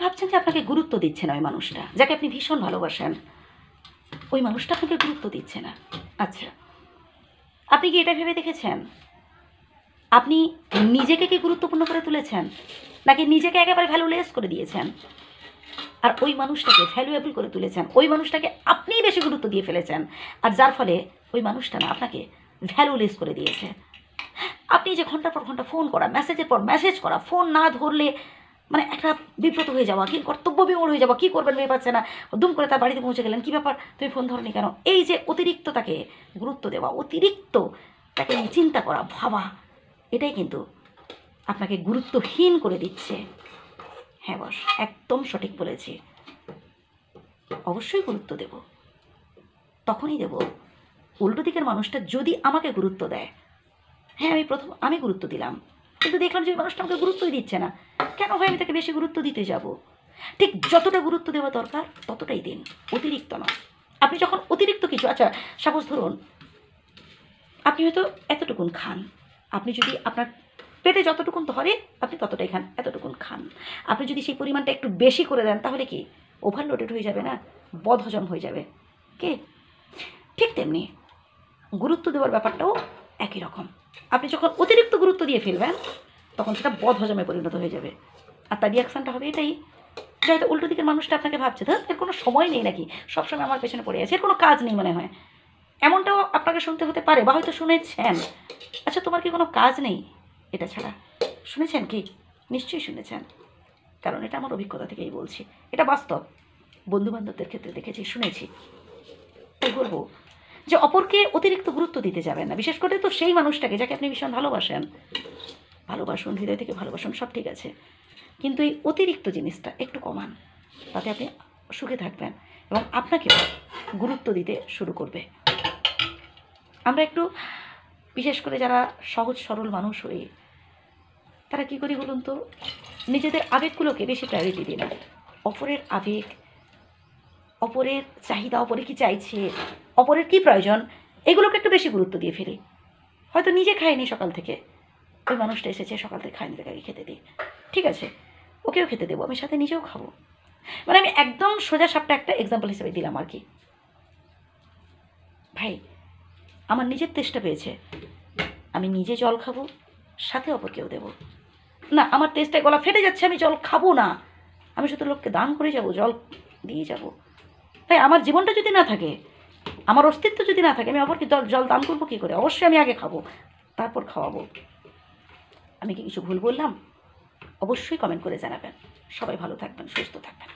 ভাবছেন যে আপনাকে গুরুত্ব দিচ্ছে না ওই মানুষটা, যাকে আপনি ভীষণ ভালোবাসেন, ওই মানুষটা আপনাকে গুরুত্ব দিচ্ছে না। আচ্ছা, আপনি কি এটা ভেবে দেখেছেন আপনি নিজেকে কি গুরুত্বপূর্ণ করে তুলেছেন, নাকি নিজেকে একেবারে ভ্যালুলেস করে দিয়েছেন আর ওই মানুষটাকে ভ্যালুয়েবল করে তুলেছেন? ওই মানুষটাকে আপনিই বেশি গুরুত্ব দিয়ে ফেলেছেন, আর যার ফলে ওই মানুষটা না আপনাকে ভ্যালুলেস করে দিয়েছে। আপনি যে ঘন্টার পর ঘন্টা ফোন করা, মেসেজের পর মেসেজ করা, ফোন না ধরলে মানে একটা বিব্রত হয়ে যাওয়া, কি কর্তব্য বিমূঢ় হয়ে যাওয়া, কী করবেন ভেবে পাচ্ছে না, দুম করে তার বাড়িতে পৌঁছে গেলেন, কী ব্যাপার তুমি ফোন ধরনি কেন, এই যে অতিরিক্ত তাকে গুরুত্ব দেওয়া, অতিরিক্ত তাকে চিন্তা করা, ভাবা, এটাই কিন্তু আপনাকে গুরুত্বহীন করে দিচ্ছে। হ্যাঁ বস, একদম সঠিক বলেছি। অবশ্যই গুরুত্ব দেব, তখনই দেব উল্টো দিকের মানুষটা যদি আমাকে গুরুত্ব দেয়। হ্যাঁ, আমি গুরুত্ব দিলাম, কিন্তু দেখলাম যে ওই মানুষটা আমাকে গুরুত্বই দিচ্ছে না। কেন ভাই আমি তাকে বেশি গুরুত্ব দিতে যাব? ঠিক যতটা গুরুত্ব দেওয়া দরকার ততটাই দিন, অতিরিক্ত নয়। আপনি যখন অতিরিক্ত কিছু, আচ্ছা সাপোজ ধরুন আপনি হয়তো এতটুকুন খান, আপনি যদি আপনার পেটে যতটুকুন ধরে আপনি ততটাই খান, এতটুকুন খান। আপনি যদি সেই পরিমাণটা একটু বেশি করে দেন তাহলে কি ওভারলোডেড হয়ে যাবে না, বদহজম হয়ে যাবে কে? ঠিক তেমনি গুরুত্ব দেওয়ার ব্যাপারটাও একই রকম। আপনি যখন অতিরিক্ত গুরুত্ব দিয়ে ফেলবেন তখন সেটা বদহজমে পরিণত হয়ে যাবে, আর তার রিয়াকশানটা হবে এটাই যে হয়তো উল্টো দিকের মানুষটা আপনাকে ভাবছে ধর এর কোনো সময় নেই নাকি, সবসময় আমার পেছনে পড়ে আছে, এর কোনো কাজ নেই মনে হয়, এমনটাও আপনাকে শুনতে হতে পারে বা হয়তো শুনেছেন। আচ্ছা তোমার কি কোনো কাজ নেই এটা ছাড়া? শুনেছেন কি? নিশ্চয়ই শুনেছেন, কারণ এটা আমার অভিজ্ঞতা থেকেই বলছি, এটা বাস্তব, বন্ধুবান্ধবদের ক্ষেত্রে দেখেছি, শুনেছি। তাই বলবো যে অপরকে অতিরিক্ত গুরুত্ব দিতে যাবেন না, বিশেষ করে তো সেই মানুষটাকে যাকে আপনি ভীষণ ভালোবাসেন। ভালোবাসুন, হৃদয় থেকে ভালোবাসুন, সব ঠিক আছে, কিন্তু এই অতিরিক্ত জিনিসটা একটু কমান, তাতে আপনি সুখে থাকবেন এবং আপনাকেও গুরুত্ব দিতে শুরু করবে। আমরা একটু বিশেষ করে যারা সহজ সরল মানুষ হই তারা কী করি বলুন তো, নিজেদের আবেগগুলোকে বেশি প্রায়োরিটি দিই না। অপরের আবেগ, অপরের চাহিদা, অপরে কী চাইছে, অপরের কী প্রয়োজন, এগুলোকে একটু বেশি গুরুত্ব দিয়ে ফেলি। হয়তো নিজে খাইনি সকাল থেকে, ওই মানুষটা এসেছে সকাল থেকে খাইনি, তাকে খেতে দিই, ঠিক আছে ওকেও খেতে দেবো, আমি সাথে নিজেও খাবো। মানে আমি একদম সোজা সাপটা একটা এক্সাম্পল হিসেবে দিলাম আর কি। ভাই আমার নিজের তেষ্টা পেয়েছে, আমি নিজে জল খাবো, সাথে অপরকেও দেবো। না আমার তেষ্টায় গলা ফেটে যাচ্ছে, আমি জল খাবো না, আমি শুধু লোককে দান করে যাব, জল দিয়ে যাব। তাই আমার জীবনটা যদি না থাকে, আমার অস্তিত্ব যদি না থাকে, আমি অপরকে জল দান করবো কী করে? অবশ্যই আমি আগে খাবো, তারপর খাওয়াবো। আমি কি কিছু ভুল বললাম? অবশ্যই কমেন্ট করে জানাবেন। সবাই ভালো থাকবেন, সুস্থ থাকবেন।